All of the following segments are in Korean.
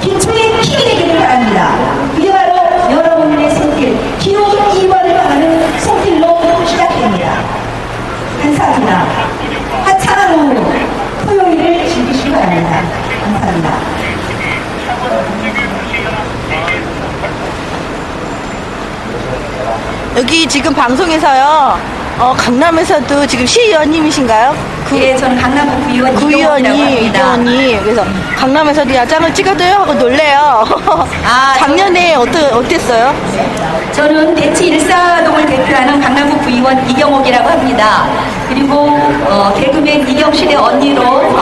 기초의 힘이 되기를 바랍니다. 그게 바로 여러분의 손길, 기호 2번을 향하는 손길로 시작됩니다. 감사합니다. 화창한 오후 토요일을 즐기시기 바랍니다. 감사합니다. 여기 지금 방송에서요. 강남에서도 지금 시의원님이신가요? 예, 저는 강남구 구의원 이경옥이라고 합니다. 이경원님. 그래서 강남에서도 야장을 찍어도요 하고 놀래요. 작년에 어땠어요? 저는 대치 일사동을 대표하는 강남구 구의원 이경옥이라고 합니다. 그리고 개그맨 이경실의 언니로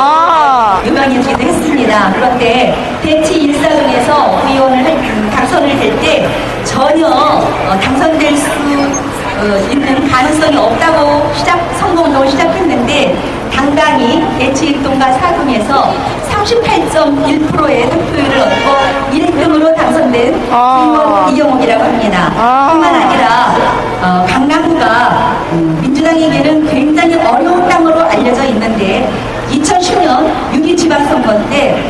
유명해지기도 했습니다. 그런데 대치 일사동에서 구의원을 당선을 될 때 전혀 당선될 수 있는 가능성이 없다고 선거운동을 시작했는데 당당히 대치 일동과 사동에서 38.1%의 득표율을 얻고 1등으로 당선된 구의원 이경옥이라고 합니다. 뿐만 아니라 강남구가 민주당에게는 굉장히 어려운 땅으로 알려져 있는데 2010년 6.2 지방선거 때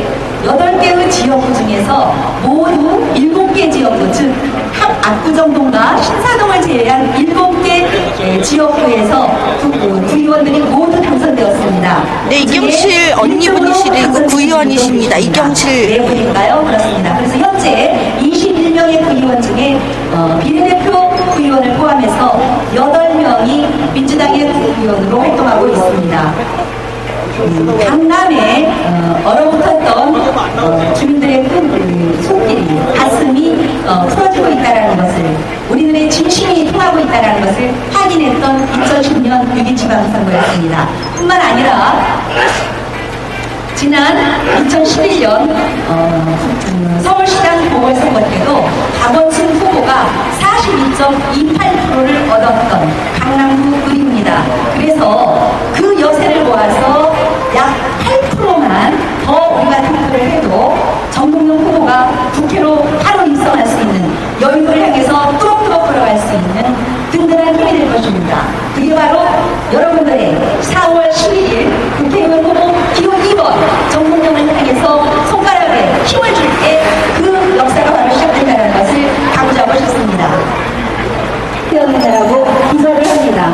8개의 지역구 중에서 모두 7개 지역구, 즉 압구정동과 신사동을 제외한 7개 지역구에서 구의원들이 모두 당선되었습니다. 네, 이경실 언니분이시고 구의원이십니다. 이경실. 네 분인가요? 그렇습니다. 그래서 현재 21명의 구의원 중에 비례대표 구의원을 포함해서 8명이 민주당의 구의원으로 활동하고 있습니다. 강남에 얼어붙었던 주민들의 큰 손길이, 가슴이 풀어지고 있다는 것을, 우리들의 진심이 통하고 있다는 것을 확인했던 2010년 6.2 지방선거였습니다. 뿐만 아니라 지난 2011년 서울시장 보궐선거 때도 박원순 후보가 42.28%를 얻었던 강남구 을입니다. 그래서 그 여세를 모아서 약 8%만 더 우리가 득표를 해도 정동영 후보가 국회로 바로 입성할 수 있는, 여의도를 향해서 뚜벅뚜벅 걸어갈 수 있는 든든한 힘이 될 것입니다. 그게 바로 여러분들의 4월 11일 국회의원 후보 기호 2번 정동영을 향해서 손가락에 힘을 줄 때 그 역사가 바로 시작된다는 것을 강조하고 싶습니다. 태어난다라고 기사를 합니다.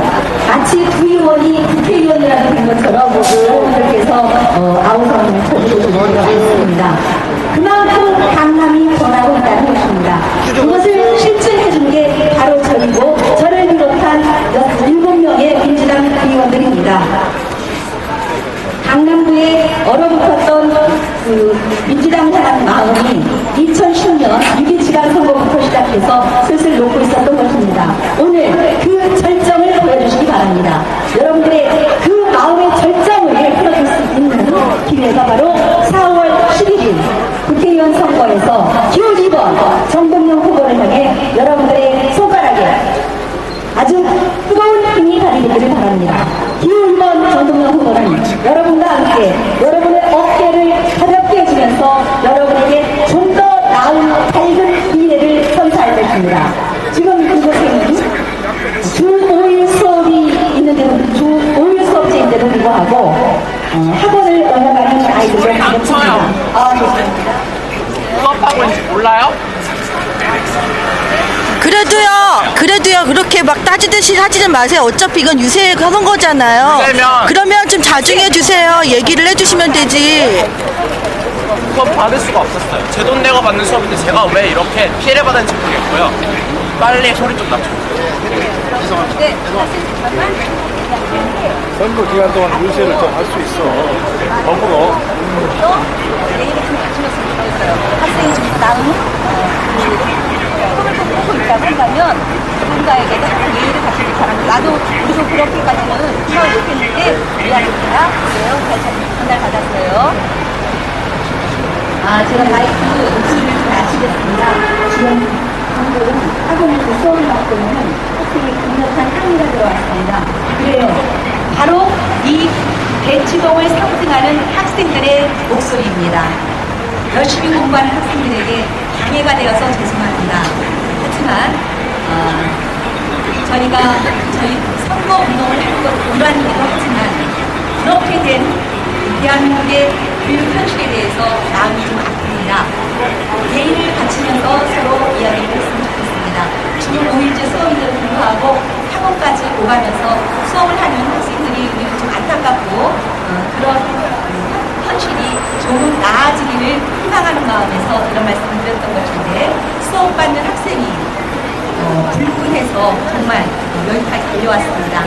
마치 구의원이 국회의원이라는 된 것처럼 여러분들께서 아우성을 쳐주시는 경우가 있습니다. 그만큼 강남이 변하고 있다는 것입니다. 이것을 실증해준 게 바로 저희고 저를 비롯한 7명의 민주당 구의원들입니다. 강남구에 얼어붙었던 민주당 향한 마음이 2010년 6.2 지방선거부터 시작해서 슬슬 녹고 있었던 것입니다. 오늘 그 절정을 보여주시기 바랍니다. 여러분들의 그 마음의 절정을 풀어줄 수 있는 기회가 바로 4월 11일 국회의원 선거에서 기호 2번 정동영 후보를 향해 여러분들의 손가락에 아주 뜨거운 힘이 가리기를 바랍니다. 기호 2번 정동영 후보는 여러분과 함께 여러분의 어깨를 가볍게 해주면서 여러분에게 좀 더 나은 밝은 미래를 선사할 것입니다. 지금 이곳에는 주 5일 수업이 있는데도, 주 5일 수업제인데도 불구하고 학원을 올라가는 아이들도 가볍습니다. 좋습니다. 수업하고 있는지 몰라요? 그래도요 그렇게 막 따지듯이 하지는 마세요. 어차피 이건 유세 하는 거잖아요. 그러면 좀 자중해 주세요. 얘기를 해주시면 되지. 수업 받을 수가 없었어요. 제 돈 내고 받는 수업인데 제가 왜 이렇게 피해를 받았는지 모르겠고요. 빨리 소리 좀 낮춰주세요. 죄송합니다. 선거 기간 동안 유세를 좀 할 수 있어. 너무 내일을 좀 맞추셨으면 좋겠어요. 학생이 좀 더 나은 꿈을 꾸고 있다고 한다면 누군가에게도 항상 예의를 갖추기 바랍니다. 나도 우리도 그렇게까지는 생각을 못했는데 미안합니다. 그래요. 전달 받았어요. 제가 마이크 목소리를 좀 낮추겠습니다. 지금 방금 학원에서 수업을 받고 있는 학생의 강력한 항의가 들어왔습니다. 그래요. 바로 이 대치동을 상징하는 학생들의 목소리입니다. 열심히 공부하는 학생들에게 방해가 되어서 죄송합니다. 하지만 저희가 저희 선거 운동을 하는 것도 일환이기도 하지만 그렇게 된 대한민국의 교육 현실에 대해서 마음이 좀 아픕니다. 오가면서 수업을 하는 학생들이 우리는 좀 안타깝고 그런 현실이 조금 나아지기를 희망하는 마음에서 이런 말씀을 드렸던 것인데 수업받는 학생이 불끈해서 정말 여기까지 달려왔습니다.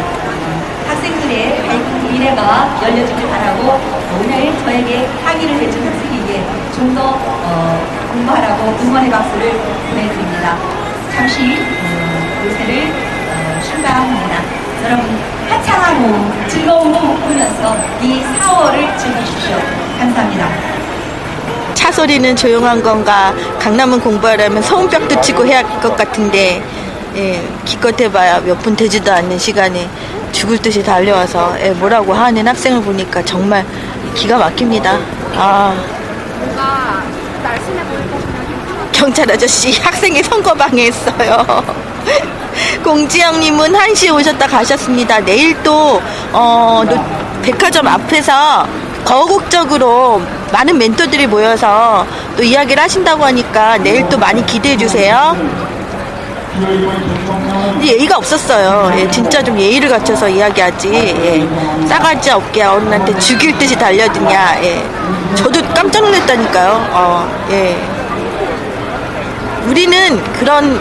학생들의 밝은 미래가 열려주길 바라고 오늘 저에게 항의를 해준 학생에게 좀 더 공부하라고 응원의 박수를 보내드립니다. 잠시 요새를 출발합니다. 여러분 화창한 호흡, 즐거운 호흡 보면서 이 4월을 즐기십시오. 감사합니다. 차 소리는 조용한 건가? 강남은 공부하려면 소음벽도 치고 해야 할 것 같은데, 예, 기껏해봐야 몇 분 되지도 않는 시간에 죽을 듯이 달려와서 뭐라고 하는 학생을 보니까 정말 기가 막힙니다. 뭔가 날씬해 보이고 경찰 아저씨 학생이 선거 방해했어요. 공지영님은 1시에 오셨다 가셨습니다. 내일 또 백화점 앞에서 거국적으로 많은 멘토들이 모여서 또 이야기를 하신다고 하니까 내일 또 많이 기대해 주세요. 예의가 없었어요. 예, 진짜 좀 예의를 갖춰서 이야기하지. 예, 싸가지 없게 어른한테 죽일 듯이 달려드냐. 예, 저도 깜짝 놀랐다니까요. 예. 우리는 그런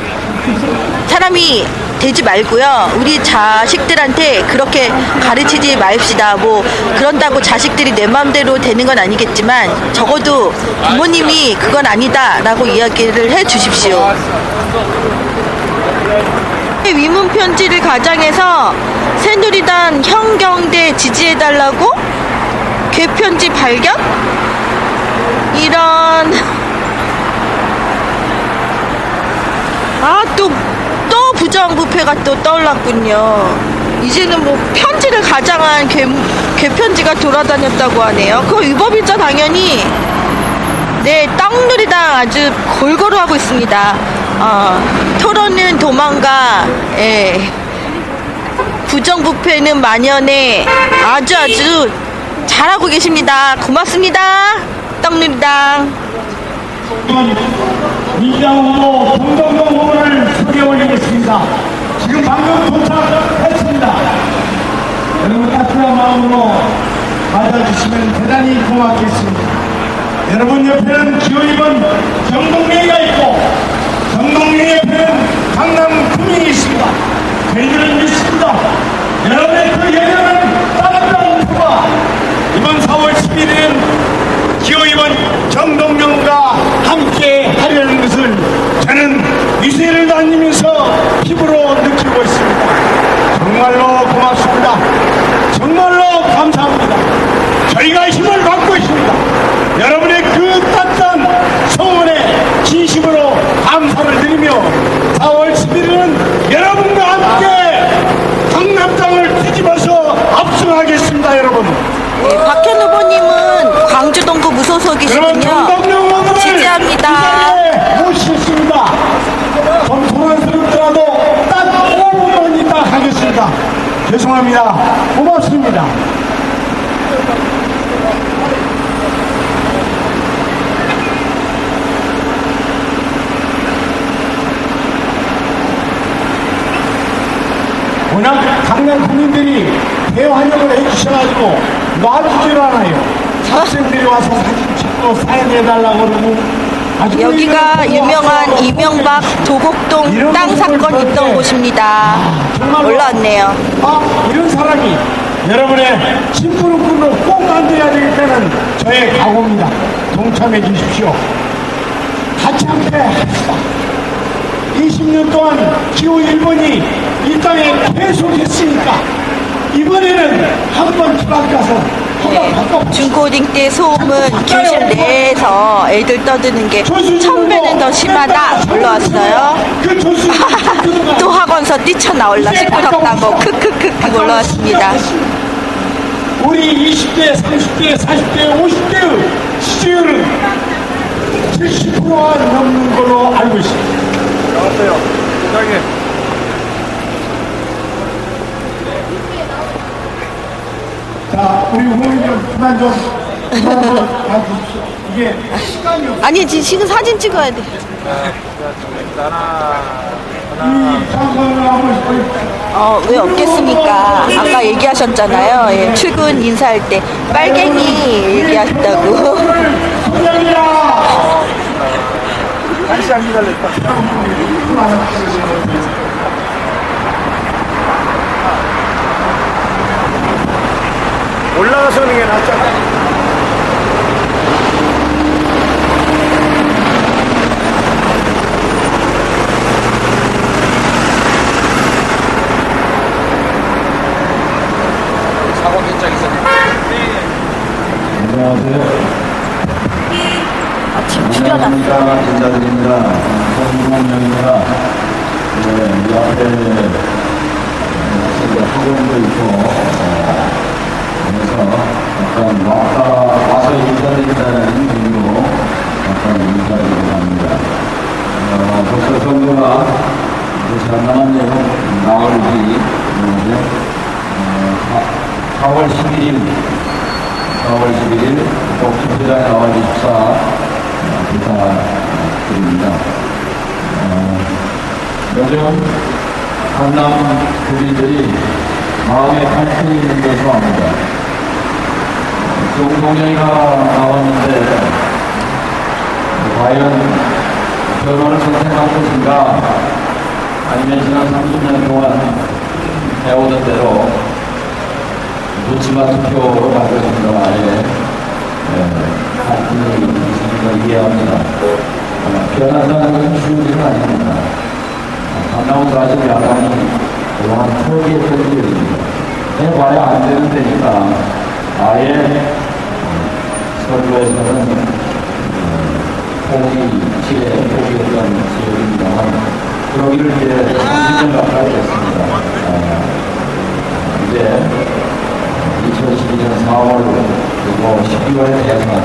사람이 되지 말고요. 우리 자식들한테 그렇게 가르치지 맙시다. 뭐 그런다고 자식들이 내 마음대로 되는 건 아니겠지만 적어도 부모님이 그건 아니다라고 이야기를 해 주십시오. 위문 편지를 가장해서 새누리당 형경대 지지해달라고 괴편지 발견? 이런. 또 부정부패가 또 떠올랐군요. 이제는 뭐 편지를 가장한 괴편지가 돌아다녔다고 하네요. 그거 위법이죠, 당연히. 네, 떡누리당 아주 골고루 하고 있습니다. 토론은 도망가, 예. 부정부패는 만연해. 아주 잘하고 계십니다. 고맙습니다. 떡누리당. 민주당 후보 정동영 후보를 소개 올리겠습니다. 지금 방금 도착했습니다. 여러분 따뜻한 마음으로 맞아주시면 대단히 고맙겠습니다. 여러분 옆에는 기호 2번 정동영이가 있고 정동영 옆에는 강남 구민이 있습니다. 저희들은 믿습니다. 여러분의 그 열렬한 따뜻한 표가 이번 4월 10일에는 기호 2번 정동영과 함께 하려는 것을 저는 위세를 다니면서 피부로 느끼고 있습니다. 정말로 고맙습니다. 정말로 감사합니다. 저희가 힘을 받고 있습니다. 여러분의 그 따뜻한 소원에 진심으로 감사를 드리며 4월 11일은 여러분과 함께 강남장을 뒤집어서 압승하겠습니다. 여러분. 네, 박현 후보님은 광주 동구 무소속이시군요. 지지합니다. 모시겠습니다. 좀 소란스럽더라도 딱 5분만 있다 하겠습니다. 죄송합니다. 고맙습니다. 워낙 강남 국민들이 대환영을 해주셔가지고 놔주질 않아요. 학생들이 와서 사진 찍고 사인 해달라고 그러고 아주 여기가 유명한 이명박 도곡동 땅 사건 있던 곳입니다. 올라왔네요. 이런 사람이 여러분의 심부름꾼으로 꼭 만들어야 되겠다는 저의 각오입니다. 동참해 주십시오. 같이 함께 합시다. 20년 동안 기호 1번이 이 땅에 계속했으니까 이번에는 한번 집안 가서 중고딩 때 소음은 교실 내에서 애들 떠드는 게 1000배는 더 심하다 올라왔어요. 또 학원서 뛰쳐나올라 시끄럽다고 크크크크 올라왔습니다. 우리 20대, 30대, 40대, 50대의 지지율은 70%가 넘는 걸로 알고 있습니다. 나왔어요. 부장님. 자, 우리 후보님 좀 그만 좀 봐주십시오. 이게 시간이 없어요. 아니 지금 사진 찍어야 돼. 하나, 참선을 하고 싶어요. 왜 없겠습니까? 아까 얘기하셨잖아요. 예, 출근 인사할 때 빨갱이 얘기하셨다고. 한 시간 기다렸다. 올라가서 하는 게 낫잖아. 사고 현장 있었는데. 안녕하세요. 지금 줄여놨어. 인사드립니다. 성공명입니다. 이 앞에 학원도 있고, 그래서 약간 와서 인사드린다는 의미로 약간 인사드리고 합니다. 벌써 선거가 잘 남았네요. 나흘 뒤, 4월 11일 꼭 투표장에 나와주십사 부탁드립니다. 요즘 강남 주민들이 마음에 갈등이 있는 것으로 압니다. 정동영이가 나왔는데 과연 변호를 선택할 것인가 아니면 지난 30년 동안 해오던 대로 묻지마 투표로 갈 것인가에 갈등이 있으니까 이해합니다. 변한다는 것은 쉬운 일은 아닙니다. 강남은 사실 야당이 그동안 포기했던 일입니다. 해봐야 안 되는 데니까 아예 선거에서는 포기했던 지역입니다만 그러기를 이제 30년 가까이 됐습니다. 이제 2012년 4월 그리고 12월에 대해서는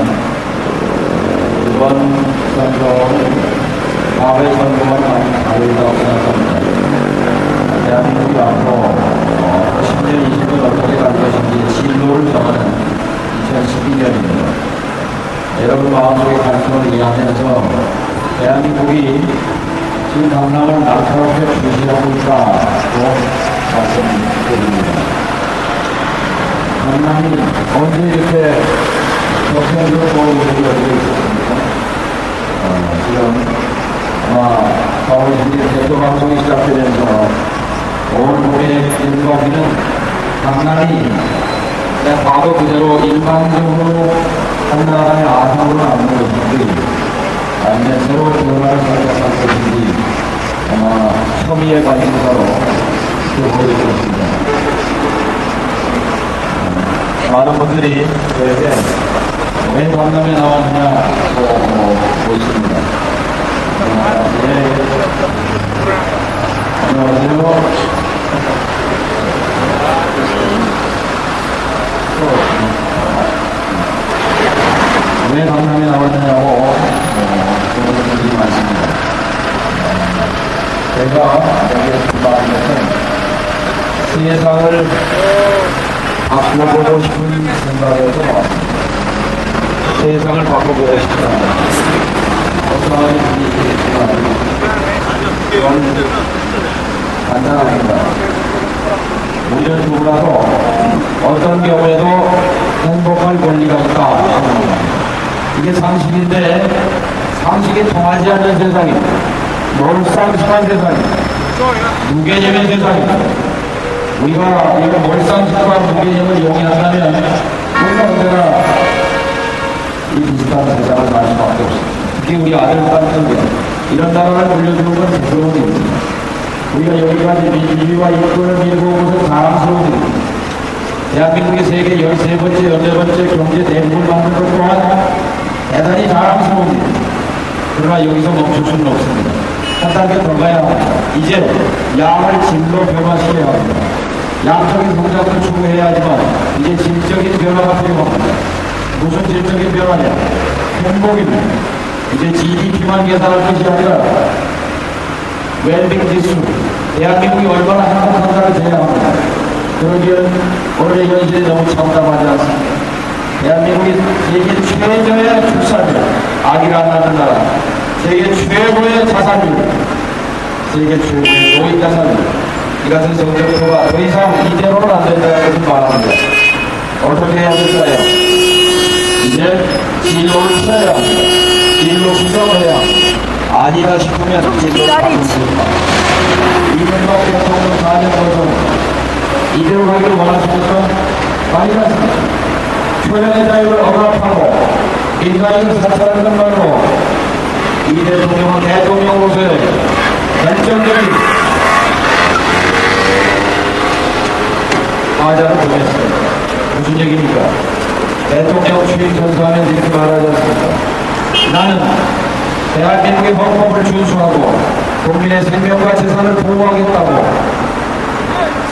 이번 선거는 과거의 선거와 많이 다르다고 생각합니다. 대한민국이 앞으로 10년, 20년 어떻게 갈 것인지 진로를 정하는 2012년입니다. 여러분 마음속의 갈등을 이해하면서 대한민국이 지금 강남을 날카롭게 주시하고 있다고 말씀드립니다. 강남이 언제 이렇게 적성으로 보이는 게 어디가 있었습니까? 지금 아마 4월 10일 대표방송이 시작되면서 온 국민의 일반인은 강남이 과거 그대로 일반적으로 한 나라의 아성으로 남는 것인지 아니면 새로운 변화를 선택할 것인지 아마 첨예의 관심사로 보여줄 것입니다. 많은 분들이 저에게 왜 강남에 나왔느냐고 보십니다. 안녕하세요. 왜 강남에 나왔느냐고 그런 분들이 많습니다. 제가 여기에 출마한 것은 세상을 바꿔보고 싶은 생각에서 나왔습니다. 세상을 바꿔보고 싶다. 어떤 분이겠지만 그건 간단합니다. 우리는 누구라도 어떤 경우에도 행복할 권리가 있다. 이게 상식인데 상식이 통하지 않는 세상입니다. 몰상식한 세상입니다. 무개념의 세상입니다. 우리가 이거 몰상식과 무개념을 용인한다면 우리가 언제나 이 비슷한 세상을 살 수밖에 없습니다. 특히 우리 아들, 딸들 이런 나라를 물려주는 건 부러운 일입니다. 우리가 여기까지 민주주의와 인권을 밀고 온 것은 자랑스러운 일입니다. 대한민국이 세계 13번째, 14번째 경제 대국을 만든 것 또한 대단히 자랑스러운 일입니다. 그러나 여기서 멈출 수는 없습니다. 한 단계 더 가야 합니다. 이제 양을 질로 변화시켜야 합니다. 양적인 성장도 추구해야 하지만 이제 질적인 변화가 필요합니다. 무슨 질적인 변화냐? 행복입니다. 이제 GDP만 계산할 것이 아니라 웰빙 지수, 대한민국이 얼마나 행복한가를 재야 합니다. 그러기엔 오늘의 현실이 너무 참담하지 않습니다. 대한민국이 세계 최저의 출산율, 아기를 안 낳는 나라, 세계 최고의 자살률, 세계 최고의 노인단은 이 같은 성적표가 더 이상 이대로는 안 된다는 것을 말합니다. 어떻게 해야 될까요? 이제 진로를 찾아야 합니다. 진로 수정을 해야 합니다. 아니다 싶으면 진로를 바꾸십니다. 이명박 대통령 4년 전에 이대로 가기를 원하십니까? 아니지 않습니다. 표현의 자유를 억압하고 인간을 사찰하는 것만으로 이 대통령은 대통령으로서의 결정적인 과자를 보냈습니다. 무슨 얘기입니까? 대통령 취임 선서하면 이렇게 말하지 않습니까? 나는 대한민국의 헌법을 준수하고 국민의 생명과 재산을 보호하겠다고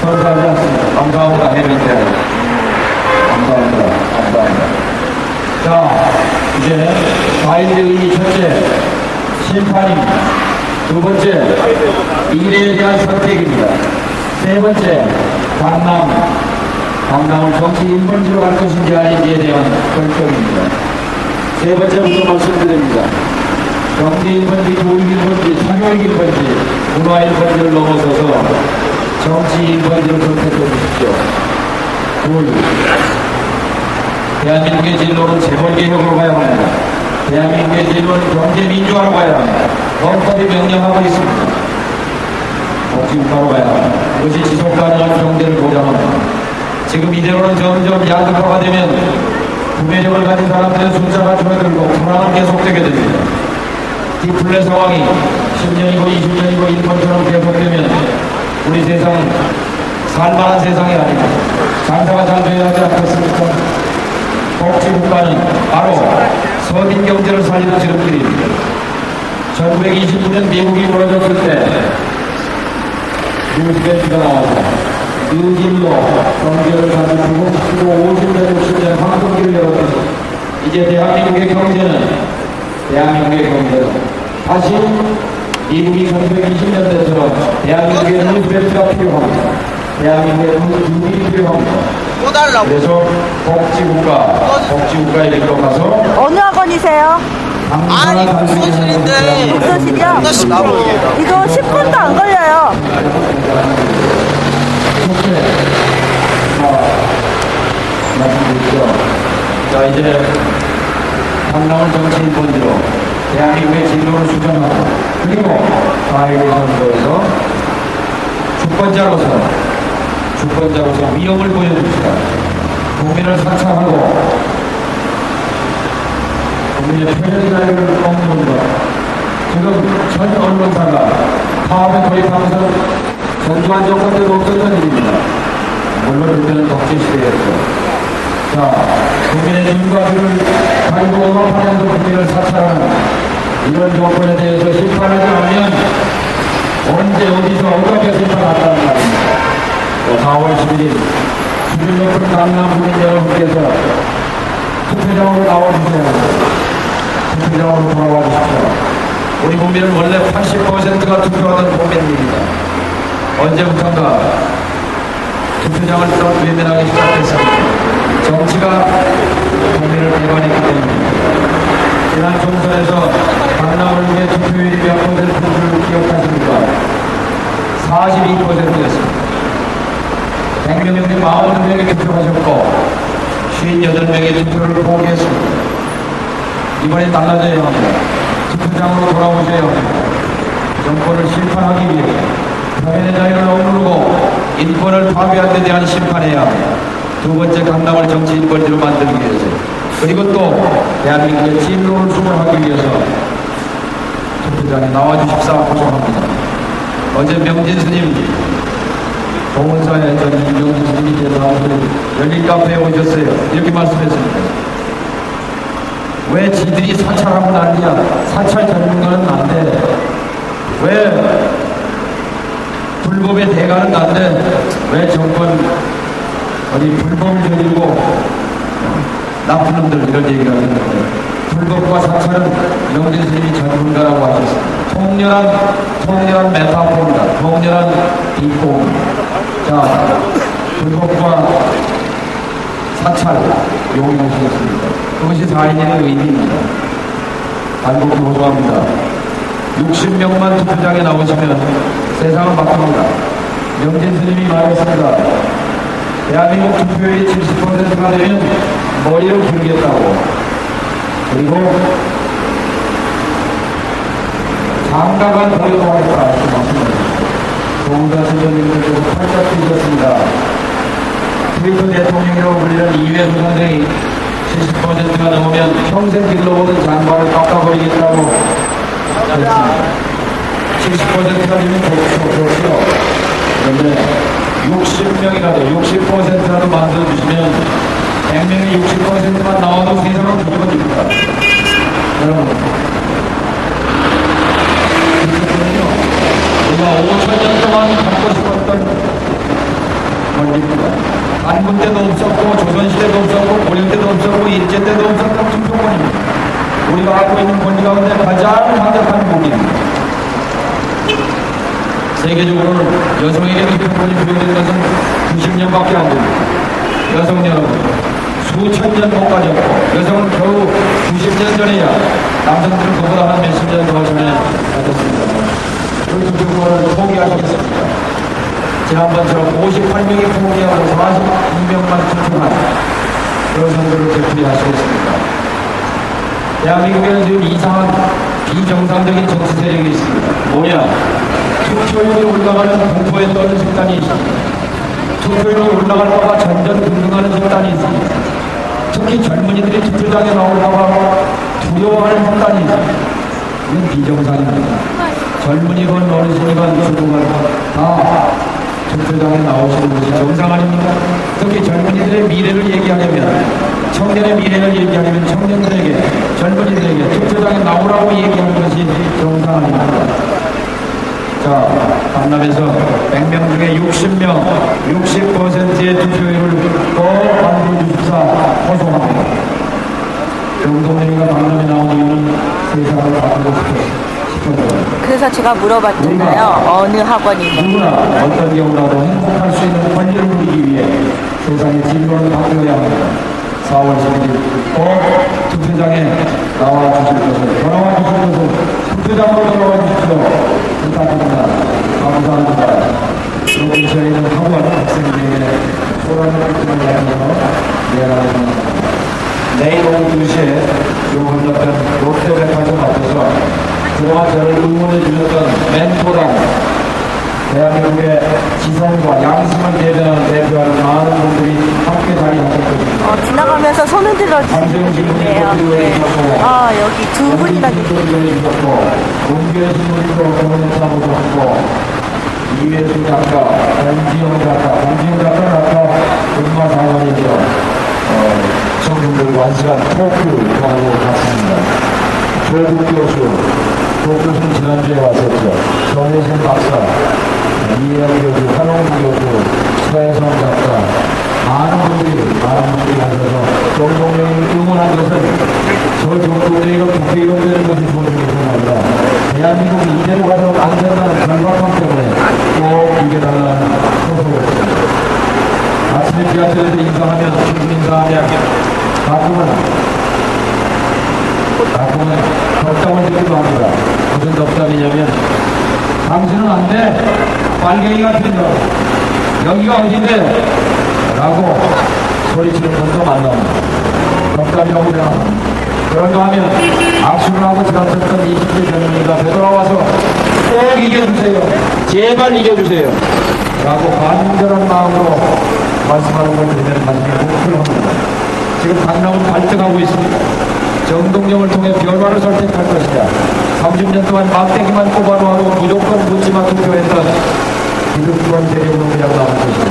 선서하지 않습니다. 감사합니다. 해명대 감사합니다. 감사합니다. 자, 이제 과일의 의미 첫째, 심판입니다. 두 번째, 미래에 대한 선택입니다. 세 번째, 강남을 정치 1번지로 갈 것인지 아닌지에 대한 결정입니다. 세 번째부터 말씀드립니다. 경제 1번지, 교육 1번지, 사교육 1번지, 문화 1번지를 넘어서서 정치 1번지를 선택해 주십시오. 둘, 대한민국의 진로는 재벌개혁으로 가야 합니다. 대한민국의 진로는 경제민주화로 가야 합니다. 헌법이 명령하고 있습니다. 복지국가로 가야 합니다. 그것이 지속가능한 경제를 보장합니다. 지금 이대로는 점점 양극화가 되면 구매력을 가진 사람들의 숫자가 줄어들고 불안은 계속되게 됩니다. 디플레 상황이 10년이고 20년이고 일본처럼 계속되면 우리 세상은 살만한 세상이 아닙니다. 장사가 잘 돼야 하지 않겠습니까? 복지국가는 바로 서민 경제를 살리는 지름길입니다. 1929년 미국이 무너졌을 때 루스벨트가 나와서 뉴딜로 경제를 가지고 50년, 60년 황금기를 열었듯이 이제 대한민국의 경제는 다시 미국이 1920년대처럼 대한민국의 루스벨트가 필요합니다. 대한민국의 뉴딜이 필요합니다. 그래서 복지국가에 들어가서 어느 학원이세요? 아니, 독서실이요? 이거 10분도 안 걸려요. 말씀드리죠. 자, 이제 강남을 정치인 본지로 대한민국의 진로를 수정하고 그리고 과일의 선거에서 주권자로서 위험을 보여줍시다. 국민을 사찰하고 국민의 표현 자유를 꺾는 것. 지금 전 언론사가 파업에 돌입하면서 전두환 정권 때도 없었던 일입니다. 물론 그때는 독재 시대였죠. 자, 국민의 눈과 귀를 가지고 억압하면서 국민을 사찰하는 이런 정권에 대해서 심판하지 않으면 언제 어디서 어떻게 심판한다는 말입니다. 4월 11일 수준 높은 강남 국민 여러분께서 투표장으로 나와주세요. 투표장으로 돌아와 주십시오. 우리 국민은 원래 80%가 투표하던 국민입니다. 언제부턴가 투표장을 외면하기 시작했습니다. 정치가 국민을 배반했기 때문입니다. 지난 총선에서 강남을 위해 투표율이 몇 %를 기억하십니까? 42%였습니다. 100명 중에 42명이 투표하셨고 58명이 투표를 포기했습니다. 이번에 달라져야 합니다. 투표장으로 돌아오셔야 합니다. 정권을 심판하기 위해 표현의 자유를 억누르고 인권을 파괴한 데 대한 심판해야 합니다. 두 번째, 강남을 정치 인권지로 만들기 위해서, 그리고 또 대한민국의 진로를 수호하기 위해서 투표장에 나와주십사 호소합니다. 어제 명진 스님 동원사에 전 명진 스님께서 나와서 열린 카페에 오셨어요. 이렇게 말씀했습니다. 왜 지들이 사찰하면 난리야? 사찰 전문가는 난데 왜 불법의 대가는 난데 왜 정권 어디 불법을 저지르고 나쁜 놈들 이런 얘기를 하는데 불법과 사찰은 명진 스님이 전문가라고 하셨습니다. 통렬한 메타포입니다. 통렬한 비포입니다. 자, 불법과 사찰 용인하시겠습니다. 그것이 4인의 의미입니다. 반복히 호소합니다. 60명만 투표장에 나오시면 세상은 바뀝니다. 명진 스님이 말했습니다. 대한민국 투표율이 70%가 되면 머리를 기르겠다고. 그리고 장가간 보여도 하겠다. 이렇게 말씀하셨습니다. 조은사 선생님들께서 팔짝 뛰셨습니다. 트위터 대통령이라고 불리는 이회수 선생이 70%가 넘으면 평생 길러오는 장관을 깎아버리겠다고 했습니다. 70%가 되면 좋죠. 그런데 60명이라도 60%라도 만들어주시면 100명이 60%만 나와도 세상은 뒤집어집니다. 여러분, 우리가 5천년 동안 갖고 싶었던 권리입니다. 한군 때도 없었고 조선시대도 없었고 고려 때도 없었고 일제 때도 없었던 투표권입니다. 우리가 갖고 있는 권리 가운데 가장 강력한 무기입니다. 세계적으로는 여성에게 투표권이 부여된 것은 90년밖에 안 됩니다. 여성 여러분, 수천 년 못 가졌고 여성은 겨우 90년 전에야 남성들은 그보다 한 몇십 년 더 전에 가졌습니다. 그 투표권을 포기하셨습니다. 지난번처럼 58명이 포기하고 42명만 투표한 그런 선거를 되풀이하시겠습니다. 대한민국에는 지금 이상한 비정상적인 정치 세력이 있습니다. 뭐냐? 투표율이 올라가는 공포에 떠는 집단이 있습니다. 투표율이 올라갈까봐 전전긍긍하는 집단이 있습니다. 특히 젊은이들이 투표장에 나올까봐 두려워하는 집단이 있습니다. 이건 비정상입니다. 젊은이건 어르신이건 중고건 다 투표장에 나오시는 것이 정상 아닙니까? 특히 젊은이들의 미래를 얘기하려면, 청년의 미래를 얘기하려면 청년들에게, 젊은이들에게 투표장에 나오라고 얘기하는 것이 정상 아닙니까? 자, 강남에서 100명 중에 60명, 60%의 투표율을 꼭 만들어주십사 호소합니다. 정동영이가 강남에 나온 이유는 세상을 바꾸고 싶어서. 그래서 제가 물어봤잖아요. 어느 학원이냐. 누구나 어떤 경우라도 행복할 수 있는 권리를 누리기 위해 세상의 진로를 바꾸어야 합니다. 4월 11일 꼭 투표장에 나와 주실 것을, 돌아와 주실 것을, 투표장으로 돌아와 주십시오. 부탁드립니다. 감사합니다. 여기 저희는 학원 학생들에게 소란을 끊는 이야기로 내라는 내일 오후 2시에 요 건너편 롯데백화점 앞에서 그동안 저를 응원해 주셨던 멘토랑 대한민국의 지성과 양심을 대표하는 많은 분들이 함께 자리하셨거든요. 지나가면서 손을 들어주시는 분이에요. 네. 여기 두 분이나 계세요. 문교의 신문도 공연사무도 하고 이회수 작가, 권지영 작가, 권지영 작가는 아까 음마사원에서 청중들 완시간 토크를 하고 갔습니다. 조국 교수, 조국 교수는 지난주에 왔었죠. 정혜신 박사, 이혜영 교수, 한홍 교수, 서혜성 작가, 많은 분들이 하셔서 정동영을 응원한 것은 저 정동영이가 국회의원 되는 것이 좋은 것이 아니라 대한민국이 이대로 가서는 안 된다는 절박함 때문에 꼭 이겨달라는 소속이었습니다. 아침에 지하철에서 인사하면 친구 인사하면 가끔은 덕담을 듣기도 합니다. 무슨 덕담이냐면 당신은 안 돼. 빨갱이 같은 거. 여기가 어딘데? 라고 소리치는 분도 만납니다. 덕담이라고 그래야 그런가 하면 악수를 하고 지나쳤던 20대 젊은이가 되돌아와서 꼭 이겨주세요. 제발 이겨주세요. 라고 간절한 마음으로 말씀하는 걸 들으면 가슴이 뭉클합니다. 지금 강남은 갈등하고 있습니다. 정동영을 통해 변화를 선택할 것이냐, 30년 동안 막대기만 꼽아놓고 무조건 묻지마 투표했던 기득권 세력으로 그냥 나올 것이냐.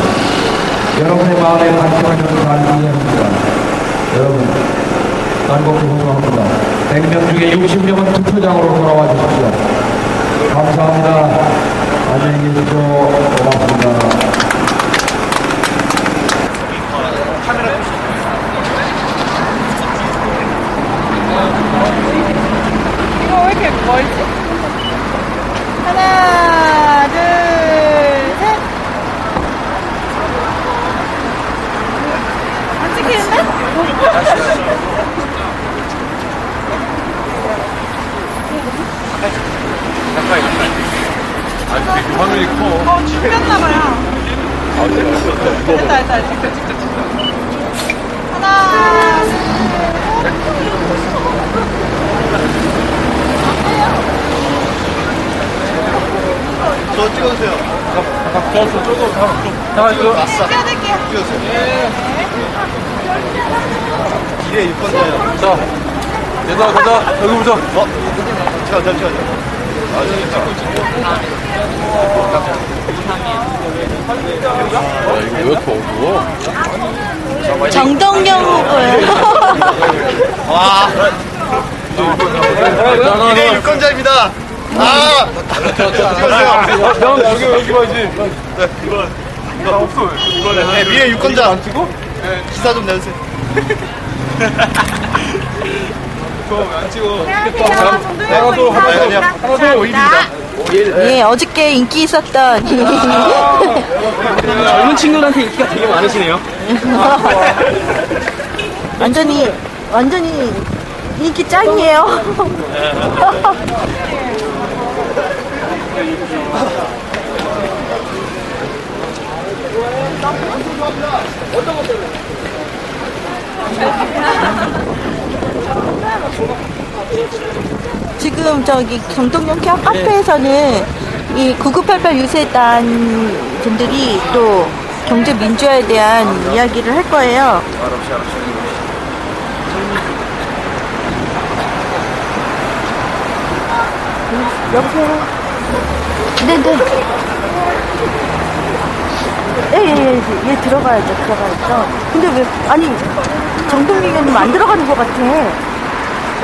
여러분의 마음에 간절한 것을 이해합니다. 여러분, 난곡히 호소합니다. 100명 중에 60명은 투표장으로 돌아와 주십시오. 감사합니다. 안녕히 계십시오. 고맙습니다. 이거 왜 이렇게 멀지? 하나, 둘, 셋. 안 찍히는데? 하늘이 커. 죽였나봐요. 됐다. 하나. 저 찍어주세요. 잠깐 이거 왔어. 찍어드릴게요. 찍어주세요. 이래 6번째요. 자, 얘들아 가자. 여기 보자. 잠깐. 아, 진짜. 이거 왜 더 어두워? 정동영 후보요. 와. 이래 유권자입니다. 아! 찍어주세요. 형, 여기 봐야지. 네, 이거 없어. 이거는. 네, 미래 유권자. 안 찍어? 네, 기사 좀 내주세요. 저왜안 찍어? 하나도 오일입니다. 예, 어저께 인기 있었던 젊은 친구들한테 인기가 되게 많으시네요. 완전히 인기 짱이에요. 지금 저기 정동영 카페에서는 이 9988 유세단 분들이 또 경제 민주화에 대한 이야기를 할 거예요. 여보세요? 네네. 예, 들어가야죠. 근데 왜, 아니, 정동영 의원님 안 들어가는 것 같아.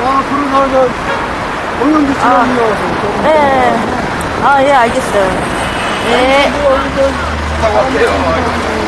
아, 그러나, 오늘도 지나가서. 예. 아, 예, 알겠어요. 예. 갈게요.